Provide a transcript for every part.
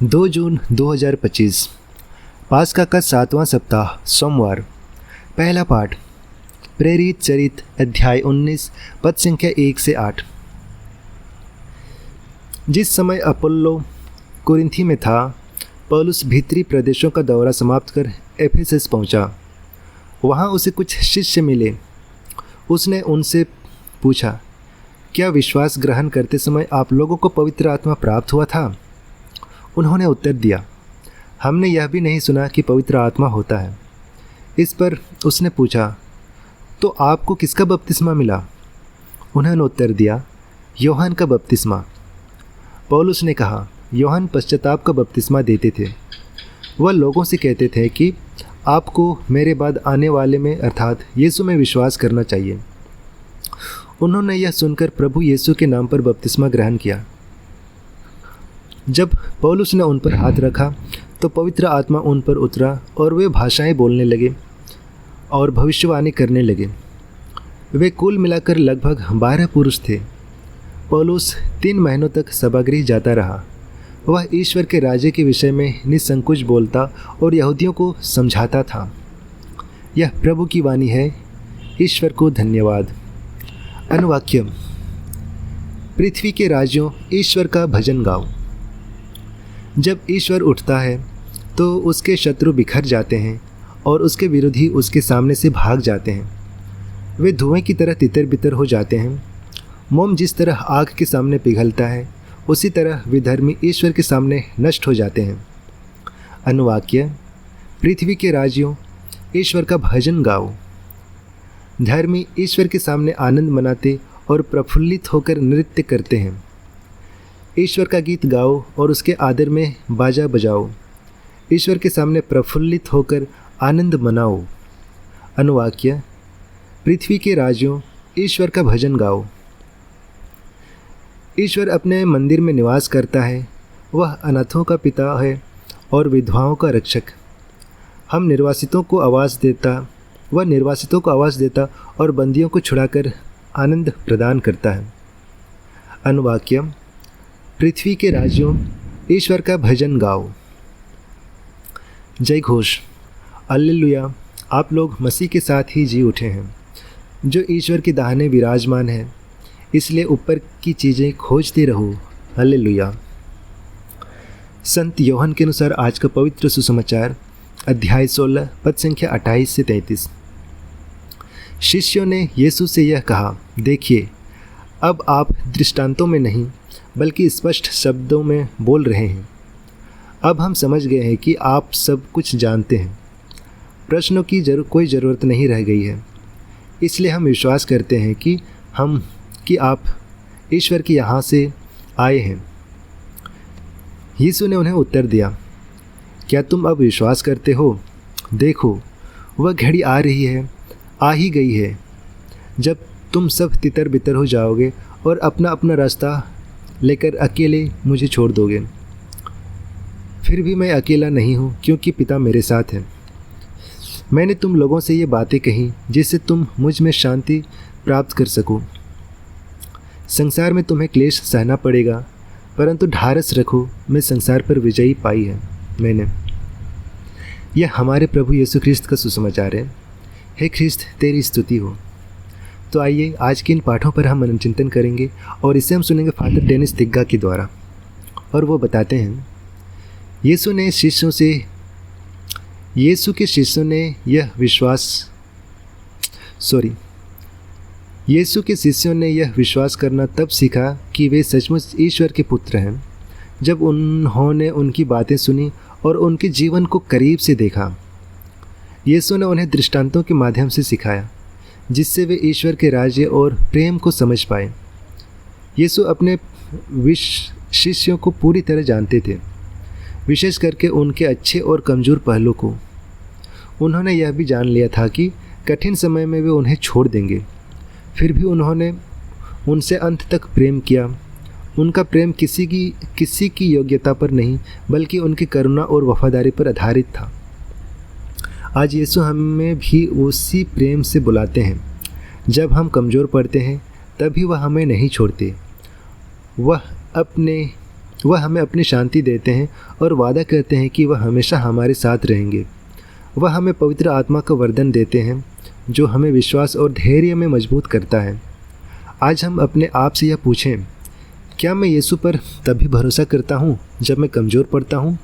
2 जून 2025 पास्का का 7वां सप्ताह सोमवार। पहला पाठ प्रेरित चरित अध्याय 19 पद संख्या 1 से 8। जिस समय अपोल्लो कुरिन्थी में था, पौलुस भीतरी प्रदेशों का दौरा समाप्त कर एफेसस पहुंचा। वहां उसे कुछ शिष्य मिले। उसने उनसे पूछा, क्या विश्वास ग्रहण करते समय आप लोगों को पवित्र आत्मा प्राप्त हुआ था? उन्होंने उत्तर दिया, हमने यह भी नहीं सुना कि पवित्र आत्मा होता है। इस पर उसने पूछा, तो आपको किसका बपतिस्मा मिला? उन्होंने उत्तर दिया, यूहन्ना का बपतिस्मा। पौलुस ने कहा, यूहन्ना पश्चाताप का बपतिस्मा देते थे। वह लोगों से कहते थे कि आपको मेरे बाद आने वाले में अर्थात यीशु में विश्वास करना चाहिए। उन्होंने यह सुनकर प्रभु यीशु के नाम पर बपतिस्मा ग्रहण किया। जब पौलुस ने उन पर हाथ रखा तो पवित्र आत्मा उन पर उतरा और वे भाषाएं बोलने लगे और भविष्यवाणी करने लगे। वे कुल मिलाकर लगभग 12 पुरुष थे। पौलुस 3 महीनों तक सभागृह जाता रहा। वह ईश्वर के राज्य के विषय में निसंकोच बोलता और यहूदियों को समझाता था। यह प्रभु की वाणी है। ईश्वर को धन्यवाद। अनुवाक्य, पृथ्वी के राज्यों ईश्वर का भजन गाओ। जब ईश्वर उठता है तो उसके शत्रु बिखर जाते हैं और उसके विरोधी उसके सामने से भाग जाते हैं। वे धुएं की तरह तितर बितर हो जाते हैं। मोम जिस तरह आग के सामने पिघलता है, उसी तरह विधर्मी ईश्वर के सामने नष्ट हो जाते हैं। अनुवाक्य, पृथ्वी के राज्यों ईश्वर का भजन गाओ। धर्मी ईश्वर के सामने आनंद मनाते और प्रफुल्लित होकर नृत्य करते हैं। ईश्वर का गीत गाओ और उसके आदर में बाजा बजाओ। ईश्वर के सामने प्रफुल्लित होकर आनंद मनाओ। अनुवाक्य, पृथ्वी के राज्यों ईश्वर का भजन गाओ। ईश्वर अपने मंदिर में निवास करता है। वह अनाथों का पिता है और विधवाओं का रक्षक। वह निर्वासितों को आवाज़ देता और बंदियों को छुड़ाकर आनंद प्रदान करता है। अनुवाक्य, पृथ्वी के राज्यों ईश्वर का भजन गाओ। जय घोष। हालेलुया। आप लोग मसीह के साथ ही जी उठे हैं, जो ईश्वर के दाहिने विराजमान है। इसलिए ऊपर की चीज़ें खोजते रहो। हालेलुया। संत यूहन्ना के अनुसार आज का पवित्र सुसमाचार अध्याय 16 पद संख्या 28 से 33। शिष्यों ने यीशु से यह कहा, देखिए, अब आप दृष्टांतों में नहीं बल्कि स्पष्ट शब्दों में बोल रहे हैं। अब हम समझ गए हैं कि आप सब कुछ जानते हैं। प्रश्नों की कोई ज़रूरत नहीं रह गई है। इसलिए हम विश्वास करते हैं कि आप ईश्वर के यहाँ से आए हैं। यीशु ने उन्हें उत्तर दिया, क्या तुम अब विश्वास करते हो? देखो, वह घड़ी आ रही है, आ ही गई है, जब तुम सब तितर बितर हो जाओगे और अपना अपना रास्ता लेकर अकेले मुझे छोड़ दोगे। फिर भी मैं अकेला नहीं हूँ, क्योंकि पिता मेरे साथ है। मैंने तुम लोगों से ये बातें कही जिससे तुम मुझ में शांति प्राप्त कर सको। संसार में तुम्हें क्लेश सहना पड़ेगा, परंतु ढारस रखो, मैं संसार पर विजयी पाई है मैंने। यह हमारे प्रभु यीशु ख्रिस्त का सुसमाचार है। हे ख्रिस्त, तेरी स्तुति हो। तो आइए आज के इन पाठों पर हम मनोचिंतन करेंगे और इसे हम सुनेंगे फादर डेनिस तिग्गा के द्वारा। और वो बताते हैं, यीशु के शिष्यों ने यह विश्वास करना तब सीखा कि वे सचमुच ईश्वर के पुत्र हैं, जब उन्होंने उनकी बातें सुनी और उनके जीवन को करीब से देखा। यीशु ने उन्हें दृष्टांतों के माध्यम से सिखाया, जिससे वे ईश्वर के राज्य और प्रेम को समझ पाए। यीशु अपने शिष्यों को पूरी तरह जानते थे, विशेष करके उनके अच्छे और कमज़ोर पहलू को। उन्होंने यह भी जान लिया था कि कठिन समय में वे उन्हें छोड़ देंगे। फिर भी उन्होंने उनसे अंत तक प्रेम किया। उनका प्रेम किसी की योग्यता पर नहीं, बल्कि उनकी करुणा और वफादारी पर आधारित था। आज यीशु हमें भी उसी प्रेम से बुलाते हैं। जब हम कमज़ोर पड़ते हैं, तभी वह हमें नहीं छोड़ते। वह वह हमें अपनी शांति देते हैं और वादा करते हैं कि वह हमेशा हमारे साथ रहेंगे। वह हमें पवित्र आत्मा का वरदान देते हैं जो हमें विश्वास और धैर्य में मजबूत करता है। आज हम अपने आप से यह पूछें, क्या मैं यीशु पर तभी भरोसा करता हूँ जब मैं कमज़ोर पड़ता हूँ?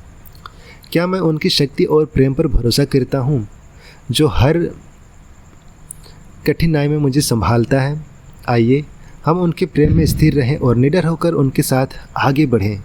क्या मैं उनकी शक्ति और प्रेम पर भरोसा करता हूँ जो हर कठिनाई में मुझे संभालता है? आइए हम उनके प्रेम में स्थिर रहें और निडर होकर उनके साथ आगे बढ़ें।